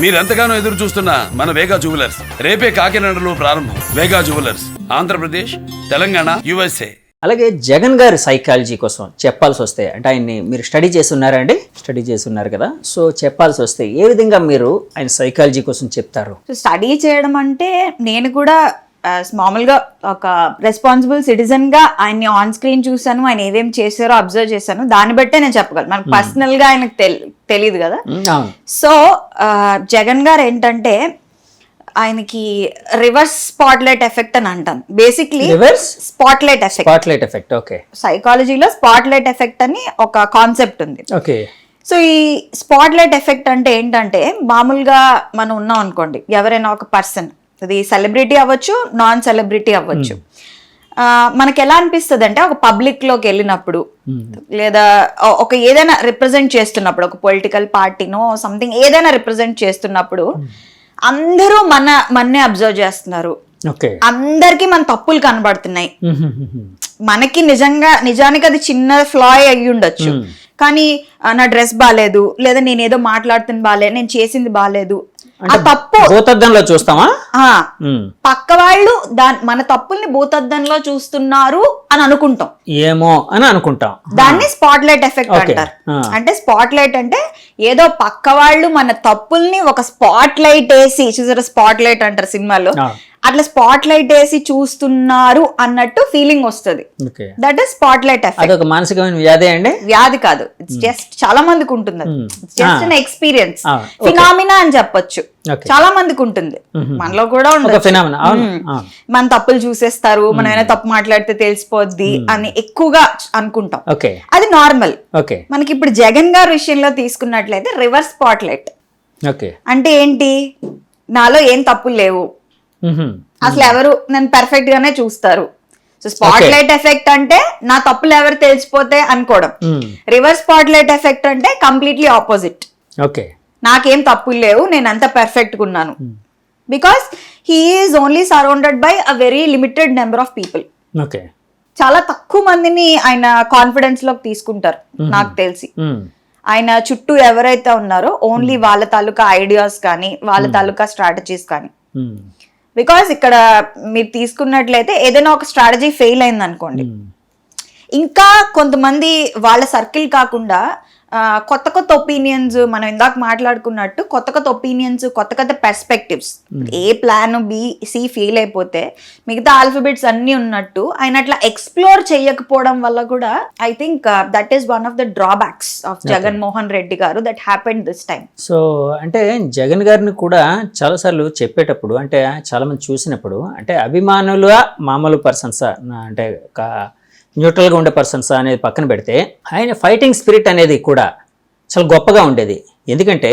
మీరెంతగానో ఎదురు చూస్తున్న మన వేగా జ్యువెలర్స్ రేపే కాకినాడలో ప్రారంభం. వేగా జ్యువెలర్స్, ఆంధ్రప్రదేశ్, తెలంగాణ, USA. అలాగే జగన్ గారి సైకాలజీ కోసం చెప్పాల్సి వస్తే, అంటే ఆయన్ని మీరు స్టడీ చేస్తున్నారండి, స్టడీ చేస్తున్నారు కదా, సో చెప్పాల్సి వస్తే ఏ విధంగా మీరు ఆయన సైకాలజీ కోసం చెప్తారు? స్టడీ చేయడం అంటే నేను కూడా మామూలుగా ఒక రెస్పాన్సిబుల్ సిటిజన్ గా ఆయన్ని ఆన్ స్క్రీన్ చూసాను, ఆయన ఏమేం చేశారో అబ్జర్వ్ చేశాను, దాన్ని బట్టే నేను చెప్పగలను. మనకు పర్సనల్ గా ఆయనకు తెలియదు కదా. సో జగన్ గారు ఏంటంటే ఆయనకి రివర్స్ స్పాట్లైట్ ఎఫెక్ట్ అని అంటాం. Basically reverse spotlight effect. Okay. సైకాలజీలో స్పాట్లైట్ ఎఫెక్ట్ అని ఒక కాన్సెప్ట్ ఉంది. ఓకే. సో ఈ స్పాట్లైట్ ఎఫెక్ట్ అంటే ఏంటంటే, మామూలుగా మనం ఉన్నాం అనుకోండి, ఎవరైనా ఒక పర్సన్, అది సెలబ్రిటీ అవ్వచ్చు, నాన్ సెలబ్రిటీ అవ్వచ్చు, మనకి ఎలా అనిపిస్తుంది అంటే ఒక పబ్లిక్ లోకి వెళ్ళినప్పుడు లేదా ఒక ఏదైనా రిప్రజెంట్ చేస్తున్నప్పుడు, ఒక పొలిటికల్ పార్టీనో సంథింగ్ ఏదైనా రిప్రజెంట్ చేస్తున్నప్పుడు అందరూ మననే అబ్జర్వ్ చేస్తున్నారు, అందరికి మన తప్పులు కనబడుతున్నాయి. మనకి నిజానికి అది చిన్న ఫ్లాయ్ అయ్యి ఉండొచ్చు, కానీ నా డ్రెస్ బాగాలేదు, లేదా నేను ఏదో మాట్లాడుతున్న బాగాలేదు, నేను చేసింది బాగాలేదు, ఆ తప్పు భూతద్దంలో చూస్తామా, పక్క వాళ్ళు మన తప్పుల్ని భూతద్దంలో చూస్తున్నారు అని అనుకుంటాం, ఏమో అని అనుకుంటాం. దాన్ని స్పాట్లైట్ ఎఫెక్ట్ అంటారు. అంటే స్పాట్లైట్ అంటే ఏదో పక్క వాళ్ళు మన తప్పుల్ని ఒక స్పాట్ లైట్ వేసి, చూసారా స్పాట్ లైట్ అంటారు సినిమాలో, అట్లా స్పాట్ లైట్ వేసి చూస్తున్నారు అన్నట్టు ఫీలింగ్ వస్తుంది. That is spot light effect. అదొక మానసికమైన వ్యాధి అండి? వ్యాధి కాదు, ఇట్స్ జస్ట్ చాలా మందికి ఉంటుంది, జస్ట్ అన్ ఎక్స్పీరియన్స్, ఫినామినా అని చెప్పొచ్చు. చాలా మందికి ఉంటుంది, మనలో కూడా ఉండదు. మన తప్పులు చూసేస్తారు, మనం ఏమైనా తప్పు మాట్లాడితే తెలిసిపోద్ది అని ఎక్కువగా అనుకుంటాం, అది నార్మల్. మనకి ఇప్పుడు జగన్ గారి విషయంలో తీసుకున్నట్లయితే రివర్స్ స్పాట్ లైట్ అంటే ఏంటి, నాలో ఏం తప్పులు లేవు, అసలు ఎవరు నన్ను పర్ఫెక్ట్ గానే చూస్తారు. సో స్పాట్ లైట్ ఎఫెక్ట్ అంటే నా తప్పులు ఎవరు తెలిసిపోతే అనుకోవడం. రివర్స్ స్పాట్ లైట్ ఎఫెక్ట్ అంటే కంప్లీట్లీ ఆపోజిట్. నాకేం తప్పులు లేవు, నేను అంత పర్ఫెక్ట్ గా ఉన్నాను, because he is only surrounded by a very limited number of people. చాలా తక్కువ మందిని ఆయన కాన్ఫిడెన్స్ లోకి తీసుకుంటారు నాకు తెలిసి. ఆయన చుట్టూ ఎవరైతే ఉన్నారో ఓన్లీ వాళ్ళ తాలూకా ఐడియాస్ కానీ, వాళ్ళ తాలూకా స్ట్రాటజీస్ కానీ. బికాస్ ఇక్కడ మీరు తీసుకున్నట్లయితే ఏదైనా ఒక స్ట్రాటజీ ఫెయిల్ అయింది అనుకోండి, ఇంకా కొంతమంది వాళ్ళ సర్కిల్ కాకుండా కొత్త కొత్త ఒపీనియన్స్, మనం ఇందాక మాట్లాడుకున్నట్టు కొత్త కొత్త ఒపీనియన్స్, కొత్త కొత్త పర్స్పెక్టివ్స్, ఏ ప్లాన్ బి సి ఫెయిల్ అయిపోతే మిగతా ఆల్ఫాబెట్స్ అన్ని ఉన్నట్టు ఆయన అట్లా ఎక్స్ప్లోర్ చేయకపోవడం వల్ల కూడా I think that is one of the drawbacks of Jaganmohan Reddy garu that happened this time. So అంటే జగన్ గారిని కూడా చాలాసార్లు చెప్పేటప్పుడు, అంటే చాలా మంది చూసినప్పుడు, అంటే అభిమానులుగా మామూలు పర్సన్స్, అంటే న్యూట్రల్గా ఉండే పర్సన్స్ అనేది పక్కన పెడితే, ఆయన ఫైటింగ్ స్పిరిట్ అనేది కూడా చాలా గొప్పగా ఉండేది. ఎందుకంటే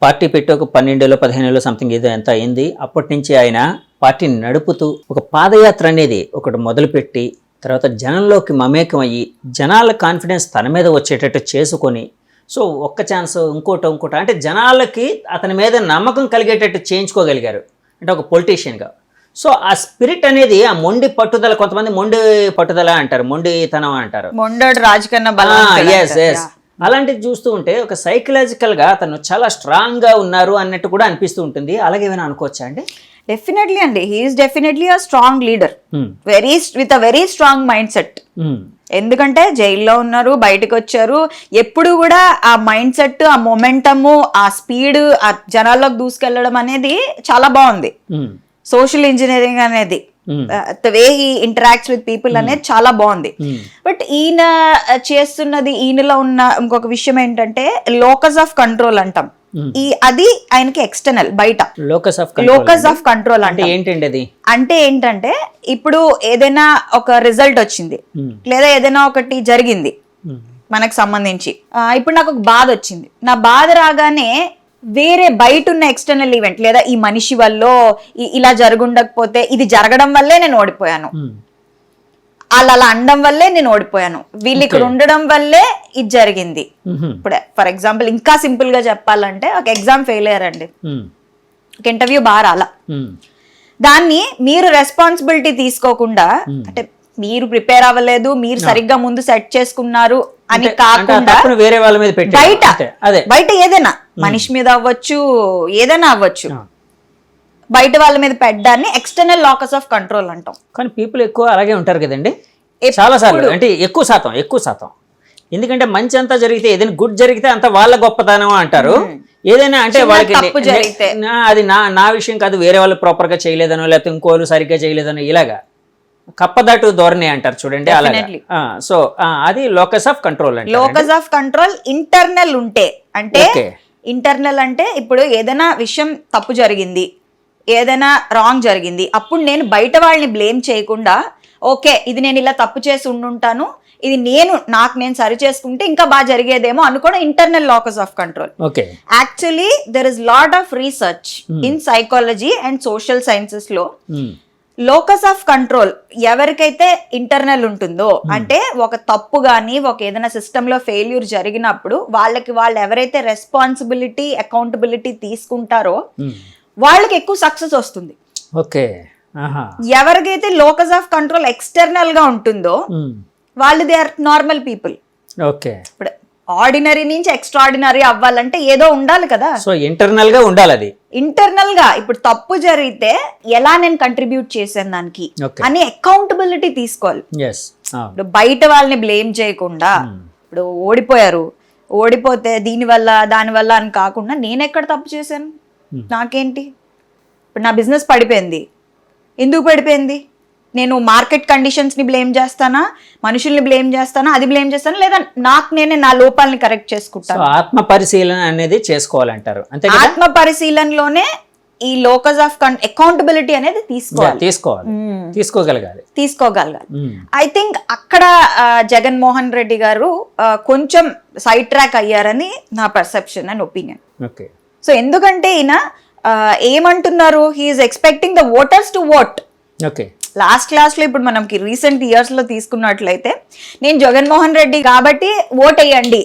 పార్టీ పెట్టి ఒక 12-15 సంథింగ్ ఏదో ఎంత అయింది, అప్పటి నుంచి ఆయన పార్టీని నడుపుతూ ఒక పాదయాత్ర అనేది ఒకటి మొదలుపెట్టి, తర్వాత జనంలోకి మమేకం అయ్యి జనాల కాన్ఫిడెన్స్ తన మీద వచ్చేటట్టు చేసుకొని, సో ఒక్క ఛాన్స్ ఇంకోటి అంటే జనాలకి అతని మీద నమ్మకం కలిగేటట్టు చేయించుకోగలిగారు, అంటే ఒక పొలిటీషియన్గా. సో ఆ స్పిరిట్ అనేది, ఆ మొండి పట్టుదల, కొంతమంది మొండి పట్టుదల అంటారు, మొండితనం అంటారు, అలాంటిది చూస్తూ ఉంటే ఒక సైకలాజికల్ గా అతను చాలా స్ట్రాంగ్ గా ఉన్నారు అన్నట్టు కూడా అనిపిస్తూ ఉంటుంది. అలాగే ఏమైనా అనుకోవచ్చా అండి? డెఫినెట్లీ అండి, he's definitely a strong leader, with a very strong mind set. ఎందుకంటే జైల్లో ఉన్నారు, బయటకు వచ్చారు, ఎప్పుడు కూడా ఆ మైండ్ సెట్, ఆ మొమెంటము, ఆ స్పీడ్, ఆ జనాల్లోకి దూసుకెళ్లడం అనేది చాలా బాగుంది. సోషల్ ఇంజనీరింగ్ అనేది, the way he interacts with people అనేది చాలా బాగుంది. బట్ ఈయన చేస్తున్నది, ఈయనలో ఉన్న ఇంకొక విషయం ఏంటంటే లోకస్ ఆఫ్ కంట్రోల్ అంటాం. అది ఆయనకి ఎక్స్టర్నల్, బయట లోకస్ ఆఫ్ కంట్రోల్ అంటే ఏంటంటే అది అంటే ఏంటంటే, ఇప్పుడు ఏదైనా ఒక రిజల్ట్ వచ్చింది, లేదా ఏదైనా ఒకటి జరిగింది మనకు సంబంధించి, ఇప్పుడు నాకు ఒక బాధ వచ్చింది, నా బాధ రాగానే వేరే బయట ఉన్న ఎక్స్టర్నల్ ఈవెంట్, లేదా ఈ మనిషి వల్ల ఇలా జరుగుండకపోతే, ఇది జరగడం వల్లే నేను ఓడిపోయాను, అలా అనడం వల్లే నేను ఓడిపోయాను, వీళ్ళు ఇక్కడ ఉండడం వల్లే ఇది జరిగింది. ఇప్పుడు ఫర్ ఎగ్జాంపుల్ ఇంకా సింపుల్ గా చెప్పాలంటే, ఒక ఎగ్జామ్ ఫెయిల్ అయ్యారండి, ఒక ఇంటర్వ్యూ బాగా రాలా, దాన్ని మీరు రెస్పాన్సిబిలిటీ తీసుకోకుండా, అంటే మీరు ప్రిపేర్ అవ్వలేదు, మీరు సరిగ్గా ముందు సెట్ చేసుకున్నారు అని అంటే ఆ కాకుండా తప్పును వేరే వాళ్ళ మీద పెట్టి బయట అదే బయట ఏదైనా మనిషి మీద అవ్వచ్చు, ఏదైనా అవ్వచ్చు, బయట వాళ్ళ మీద పెట్టడాన్ని ఎక్స్టర్నల్ లాకస్ ఆఫ్ కంట్రోల్ అంటాం. కానీ పీపుల్ ఎక్కువ అలాగే ఉంటారు కదండి చాలా సార్లు, అంటే ఎక్కువ శాతం. ఎందుకంటే మంచి అంతా జరిగితే, ఏదైనా గుడ్ జరిగితే అంత వాళ్ళ గొప్పతనం అంటారు. ఏదైనా అంటే వాళ్ళకి తప్పు జరిగితే అది నా విషయం కాదు, వేరే వాళ్ళు ప్రాపర్ గా చేయలేదనో లేకపోతే ఇంకోళ్ళు సరిగ్గా చేయలేదనో ఇలాగా కప్పదాటు ధోరణి అంటారు చూడండి, అలాగే. సో అది లోకస్ ఆఫ్ కంట్రోల్ అంటే లోకస్ ఆఫ్ కంట్రోల్ ఇంటర్నల్ ఉంటే, అంటే ఇంటర్నల్ అంటే ఇప్పుడు ఏదైనా విషయం తప్పు జరిగింది, ఏదైనా రాంగ్ జరిగింది, అప్పుడు నేను బయట వాళ్ళని బ్లేమ్ చేయకుండా ఓకే ఇది నేను ఇలా తప్పు చేసి ఉండుంటాను, ఇది నాకు నేను సరి చేసుకుంటే ఇంకా బాగా జరిగేదేమో అనుకోవడం internal locus of control. Actually there is lot of research in psychology and social sciences లో లోకస్ ఆఫ్ కంట్రోల్ ఎవరికైతే ఇంటర్నల్ ఉంటుందో, అంటే ఒక తప్పు గానీ ఒక ఏదైనా సిస్టమ్ లో ఫెయిల్యూర్ జరిగినప్పుడు వాళ్ళు ఎవరైతే రెస్పాన్సిబిలిటీ అకౌంటబిలిటీ తీసుకుంటారో వాళ్ళకి ఎక్కువ సక్సెస్ వస్తుంది. ఓకే. ఎవరికైతే లోకస్ ఆఫ్ కంట్రోల్ ఎక్స్టర్నల్ గా ఉంటుందో వాళ్ళు they are normal people. Okay. ఇప్పుడు ఆర్డినరీ నుంచి ఎక్స్ట్రాడినరీ అవ్వాలంటే ఏదో ఉండాలి కదా. సో ఇంటర్నల్ గా ఉండాలి. అది ఇంటర్నల్ గా ఇప్పుడు తప్పు జరిగితే ఎలా నేను కంట్రిబ్యూట్ చేశాను దానికి అని అకౌంటబిలిటీ తీసుకోవాలి. ఇప్పుడు బయట వాళ్ళని బ్లేమ్ చేయకుండా, ఇప్పుడు ఓడిపోతే దానివల్ల అని కాకుండా నేను ఎక్కడ తప్పు చేశాను, నాకేంటి, ఇప్పుడు నా బిజినెస్ పడిపోయింది, ఎందుకు పడిపోయింది, నేను మార్కెట్ కండిషన్స్ ని బ్లేమ్ చేస్తానా, మనుషుల్ని బ్లేమ్ చేస్తానా, అది బ్లేమ్ చేస్తానా, లేదా నేనే నా లోపాలని కరెక్ట్ చేసుకుంటాను. ఆత్మ పరిశీలన అనేది చేసుకోవాలంటారు. ఆత్మ పరిశీలనలోనే ఈ లోకస్ ఆఫ్ అకౌంటబిలిటీ అనేది తీసుకోగలగాలి. ఐ థింక్ అక్కడ జగన్మోహన్ రెడ్డి గారు కొంచెం సైడ్ ట్రాక్ అయ్యారని నా పర్సెప్షన్ అండ్ ఒపీనియన్. సో ఎందుకంటే ఈయన ఏమంటున్నారు, he's expecting the voters to vote. Last class లో ఇప్పుడు మనకి రీసెంట్ ఇయర్స్ లో తీసుకున్నట్లయితే నేను జగన్మోహన్ రెడ్డి కాబట్టి ఓటేయండి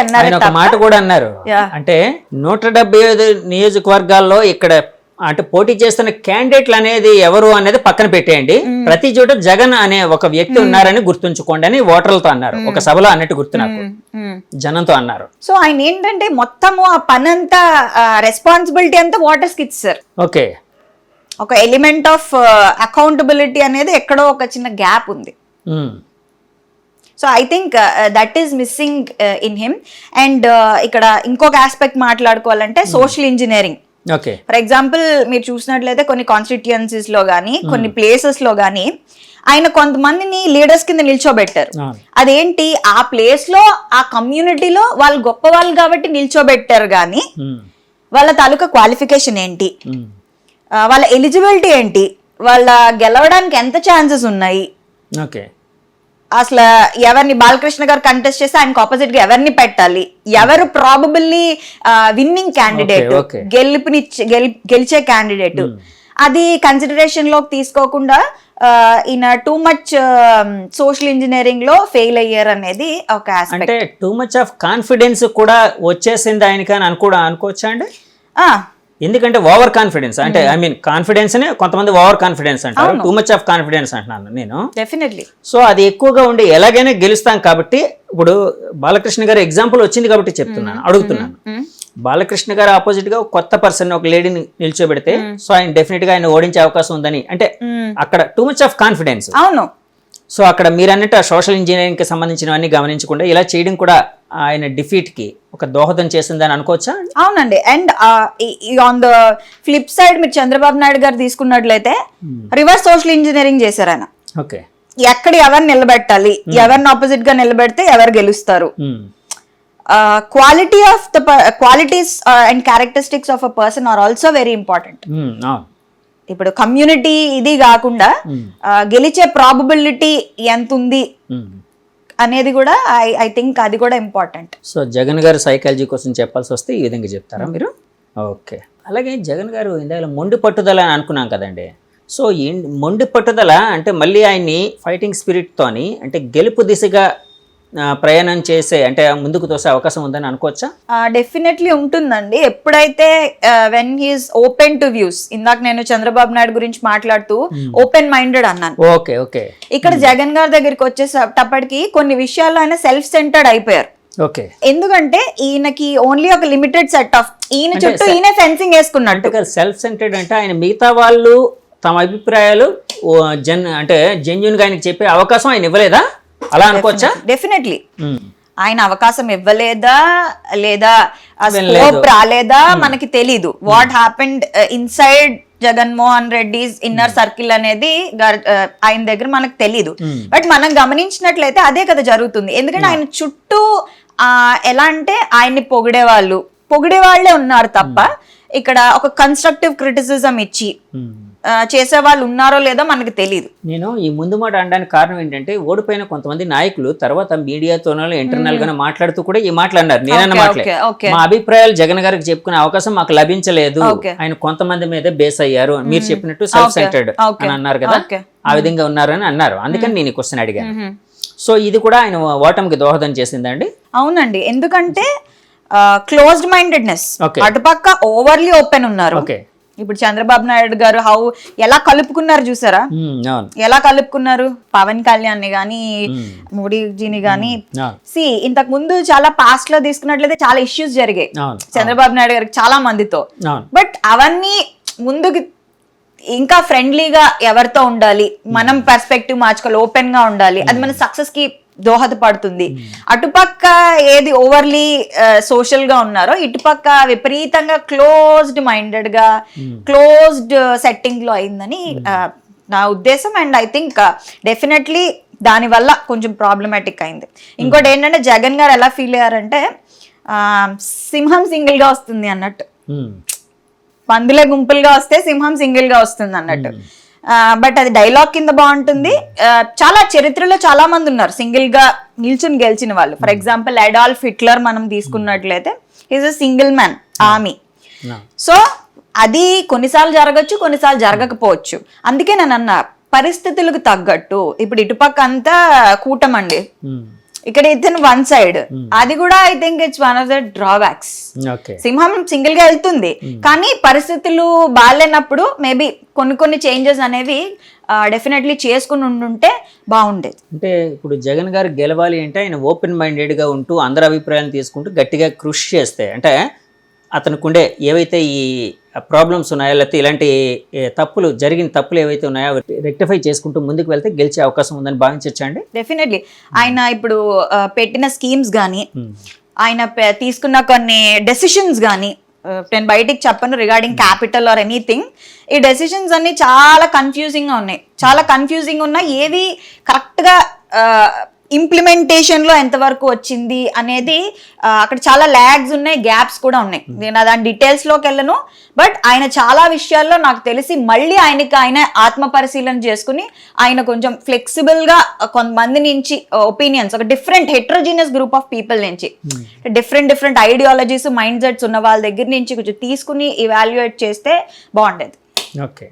అన్నారు. ఒక మాట కూడా అన్నారు, అంటే 175 నియోజకవర్గాల్లో ఇక్కడ అంటే పోటీ చేస్తున్న క్యాండిడేట్లు అనేది ఎవరు అనేది పక్కన పెట్టేయండి, ప్రతి చోట జగన్ అనే ఒక వ్యక్తి ఉన్నారని గుర్తుంచుకోండి అని ఓటర్లతో అన్నారు. ఒక సభలో అన్నట్టు గుర్తు నాకు, జనంతో అన్నారు. సో ఆయన ఏంటంటే మొత్తము ఆ పని అంతా రెస్పాన్సిబిలిటీ అంతా ఓటర్స్ కి ఇచ్చారు. ఓకే. ఒక ఎలిమెంట్ ఆఫ్ అకౌంటబిలిటీ అనేది ఎక్కడో ఒక చిన్న గ్యాప్ ఉంది. So I think that is missing in him. And ఇక్కడ ఇంకొక ఆస్పెక్ట్ మాట్లాడుకోవాలంటే సోషల్ ఇంజనీరింగ్. ఫర్ ఎగ్జాంపుల్ మీరు చూసినట్లయితే కొన్ని కాన్స్టిట్యుయెన్సీస్ లో గానీ కొన్ని ప్లేసెస్ లో గానీ ఆయన కొంతమందిని లీడర్స్ కింద నిల్చోబెట్టారు. అదేంటి, ఆ ప్లేస్ లో ఆ కమ్యూనిటీలో వాళ్ళు గొప్ప వాళ్ళు కాబట్టి నిల్చోబెట్టారు, కానీ వాళ్ళ తాలూకా క్వాలిఫికేషన్ ఏంటి, వాళ్ళ ఎలిజిబిలిటీ ఏంటి, వాళ్ళ గెలవడానికి ఎంత ఛాన్సెస్ ఉన్నాయి, అసలు ఎవరిని బాలకృష్ణ గారు కంటెస్ట్ చేస్తే ఆయనకు ఆపోజిట్ గా ఎవరిని పెట్టాలి, ఎవరు ప్రాబబుల్లీ విన్నింగ్ క్యాండిడేట్, గెలిచే క్యాండిడేట్, అది కన్సిడరేషన్ లోకి తీసుకోకుండా ఈయన టూ మచ్ సోషల్ ఇంజనీరింగ్ లో ఫెయిల్ అయ్యారు అనేది ఒక ఆస్పెక్ట్. అంటే టూ మచ్ ఆఫ్ కాన్ఫిడెన్స్ కూడా వచ్చేసింది ఆయనకి అని అనుకోవచ్చా అండి? ఎందుకంటే ఓవర్ కాన్ఫిడెన్స్, అంటే ఐ మీన్ కాన్ఫిడెన్స్ నే కొంతమంది ఓవర్ కాన్ఫిడెన్స్ అంటారు, టూ మచ్ ఆఫ్ కాన్ఫిడెన్స్ అంటున్నాను నేను. డెఫినెట్లీ. సో అది ఎక్కువగా ఉండి ఎలాగైనా గెలుస్తాం కాబట్టి, ఇప్పుడు బాలకృష్ణ గారు ఎగ్జాంపుల్ వచ్చింది కాబట్టి అడుగుతున్నాను. బాలకృష్ణ గారు ఆపోజిట్ గా కొత్త పర్సన్ ఒక లేడీని నిల్చోబెడితే సో ఆయన డెఫినెట్ గా ఆయన ఓడించే అవకాశం ఉందని, అంటే అక్కడ టూ మచ్ ఆఫ్ కాన్ఫిడెన్స్. అవును. సో అక్కడ మీరు అన్నట్టు ఆ సోషల్ ఇంజనీరింగ్ కి సంబంధించినవన్నీ గమనించకుండా ఇలా చేయడం కూడా ఆయన డిఫీట్ కి ఒక దోహదం చేసిందని అనుకోవచ్చా? అవునండి. And on the flip side మీరు చంద్రబాబు నాయుడు గారు తీసుకున్నట్లయితే రివర్స్ సోషల్ ఇంజనీరింగ్ చేశారు ఆయన. ఓకే. ఎక్కడ ఎవరిని నిలబెట్టాలి, ఎవరిని ఆపోజిట్ గా నిలబెడితే ఎవరు గెలుస్తారు, qualities and characteristics of a person are also very important. ఇప్పుడు కమ్యూనిటీ ఇది కాకుండా గెలిచే ప్రాబబిలిటీ ఎంత ఉంది అనేది కూడా ఐ థింక్ అది కూడా ఇంపార్టెంట్. సో జగన్ గారు సైకాలజీ కోసం చెప్పాల్సి వస్తే ఈ విధంగా చెప్తారా మీరు? ఓకే. అలాగే జగన్ గారు ఇందాక మొండి పట్టుదల అని అనుకున్నాం కదండి. సో మొండి పట్టుదల అంటే మళ్ళీ ఆయన్ని ఫైటింగ్ స్పిరిట్తోని అంటే గెలుపు దిశగా ప్రయాణం చేసే అంటే ముందుకు తోసే అవకాశం ఉందని అనుకోవచ్చా? డెఫినెట్లీ ఉంటుందండి. ఎప్పుడైతే when he's open to views, ఇందాక నేను చంద్రబాబు నాయుడు గురించి మాట్లాడుతూ ఓపెన్ మైండెడ్ అన్నాను. Okay okay. ఇక్కడ జగన్ గారి దగ్గరికి వచ్చేటప్పటికి కొన్ని విషయాల్లో ఆయన సెల్ఫ్ సెంటర్డ్ అయిపోయారు. ఓకే. ఎందుకంటే ఈయనకి ఓన్లీ ఒక లిమిటెడ్ సెట్ ఆఫ్, ఈయన చుట్టూ ఈయన ఫెన్సింగ్ వేసుకున్నట్టు. సెల్ఫ్ సెంటర్డ్ అంటే ఆయన మిగతా వాళ్ళు తమ అభిప్రాయాలు అంటే జెన్యున్ గా ఆయనకి చెప్పే అవకాశం ఆయన ఇవ్వలేదా, అలా అనుకోవచ్చా? డెఫినెట్లీ ఆయన అవకాశం ఇవ్వలేదా లేదా స్కోప్ రాలేదా మనకి తెలీదు. What happened inside Jaganmohan Reddy inner circle అనేది ఆయన దగ్గర మనకు తెలీదు. బట్ మనం గమనించినట్లయితే అదే కదా జరుగుతుంది. ఎందుకంటే ఆయన చుట్టూ ఎలా అంటే ఆయన్ని పొగిడే వాళ్ళే ఉన్నారు తప్ప ఇక్కడ ఒక కన్స్ట్రక్టివ్ క్రిటిసిజం ఇచ్చి చేసే వాళ్ళు ఉన్నారో లేదో మనకి తెలియదు. నేను ఈ ముందు మాట అనడానికి కారణం ఏంటంటే ఓడిపోయిన కొంతమంది నాయకులు తర్వాత మీడియాతోనో ఇంటర్నల్ గానే మాట్లాడుతూ కూడా ఈ మాటలు అన్నారు. నేనన్న మాటలే, మా అభిప్రాయాలు జగన్ గారికి చెప్పుకునే అవకాశం మాకు లభించలేదు, ఆయన కొంతమంది మీద బేస్ అయ్యారు, మీరు చెప్పినట్టు సెల్ఫ్ సెంటర్డ్ అని అన్నారు కదా, ఆ విధంగా ఉన్నారని అన్నారు. అందుకని నేను ఈ క్వశ్చన్ అడిగాను. సో ఇది కూడా ఆయన ఓటమికి దోహదం చేసిందండి? అవునండి, ఎందుకంటే క్లోజ్డ్ మైండెడ్నెస్, అటుపక్క ఓవర్లీ ఓపెన్ ఉన్నారు. ఇప్పుడు చంద్రబాబు నాయుడు గారు ఎలా కలుపుకున్నారు చూసారా, ఎలా కలుపుకున్నారు పవన్ కళ్యాణ్ ని గానీ మోడీజీని గానీ. ఇంతకు ముందు చాలా పాస్ట్ లో తీసుకున్నట్లయితే చాలా ఇష్యూస్ జరిగాయి చంద్రబాబు నాయుడు గారికి చాలా మందితో. బట్ అవన్నీ ముందుకు ఇంకా ఫ్రెండ్లీగా ఎవరితో ఉండాలి, మనం పర్స్పెక్టివ్ మార్చుకోవాలి, ఓపెన్ గా ఉండాలి, అది మన సక్సెస్ కి దోహదపడుతుంది. అటుపక్క ఏది ఓవర్లీ సోషల్ గా ఉన్నారో ఇటుపక్క విపరీతంగా క్లోజ్డ్ మైండెడ్ గా క్లోజ్డ్ సెట్టింగ్ లో అయిందని నా ఉద్దేశం. అండ్ ఐ థింక్ డెఫినెట్లీ దాని వల్ల కొంచెం ప్రాబ్లమాటిక్ అయింది. ఇంకోటి ఏంటంటే జగన్ గారు ఎలా ఫీల్ అయ్యారంటే సింహం సింగిల్ గా వస్తుంది అన్నట్టు, పందులే గుంపులుగా వస్తే సింహం సింగిల్ గా వస్తుంది అన్నట్టు. బట్ అది డైలాగ్ కింద బాగుంటుంది. చాలా చరిత్రలో చాలా మంది ఉన్నారు సింగిల్ గా నిల్చుని గెలిచిన వాళ్ళు. ఫర్ ఎగ్జాంపుల్ అడాల్ఫ్ హిట్లర్ మనం తీసుకున్నట్లయితే is a single man army. So అది కొన్నిసార్లు జరగచ్చు, కొన్నిసార్లు జరగకపోవచ్చు. అందుకే నేను అన్న పరిస్థితులకు తగ్గట్టు ఇప్పుడు ఇటుపక్క అంతా కూటమండి, ఇక్కడ ఇతను వన్ సైడ్, అది కూడా I think it's one of the drawbacks. సింహం సింగిల్ గా వెళ్తుంది కానీ పరిస్థితులు బాగాలేనప్పుడు మేబీ కొన్ని చేంజెస్ అనేవి డెఫినెట్లీ చేసుకుని ఉండుంటే బాగుండేది. అంటే ఇప్పుడు జగన్ గారు గెలవాలి అంటే ఆయన ఓపెన్ మైండెడ్ గా ఉంటూ అందరి అభిప్రాయాలను తీసుకుంటూ గట్టిగా కృషి చేస్తే, అంటే అతనికి ఉండే ఏవైతే ఈ ప్రాబ్లమ్స్ ఉన్నాయో లేకపోతే ఇలాంటి జరిగిన తప్పులు ఏవైతే ఉన్నాయో రెక్టిఫై చేసుకుంటూ ముందుకు వెళ్తే గెలిచే అవకాశం ఉందని భావించచ్చా అండి? డెఫినెట్లీ ఆయన ఇప్పుడు పెట్టిన స్కీమ్స్ కానీ ఆయన తీసుకున్న కొన్ని డెసిషన్స్ కానీ నేను బయటికి చెప్పను రిగార్డింగ్ క్యాపిటల్ ఆర్ ఎనీథింగ్. ఈ డెసిషన్స్ అన్ని చాలా కన్ఫ్యూజింగ్ ఉన్నాయి, ఏవి కరెక్ట్ గా ఇంప్లిమెంటేషన్ లో ఎంతవరకు వచ్చింది అనేది అక్కడ చాలా ల్యాగ్స్ ఉన్నాయి, గ్యాప్స్ కూడా ఉన్నాయి. నేను దాని డీటెయిల్స్ లోకి వెళ్ళను. బట్ ఆయన చాలా విషయాల్లో నాకు తెలిసి మళ్ళీ ఆయన ఆత్మ పరిశీలన చేసుకుని ఆయన కొంచెం ఫ్లెక్సిబుల్ గా కొంతమంది నుంచి ఒపీనియన్స్, ఒక different heterogeneous group of people నుంచి డిఫరెంట్ ఐడియాలజీస్ మైండ్ సెట్స్ ఉన్న వాళ్ళ దగ్గర నుంచి కొంచెం తీసుకుని ఇవాల్యుయేట్ చేస్తే బాగుండేది. ఓకే.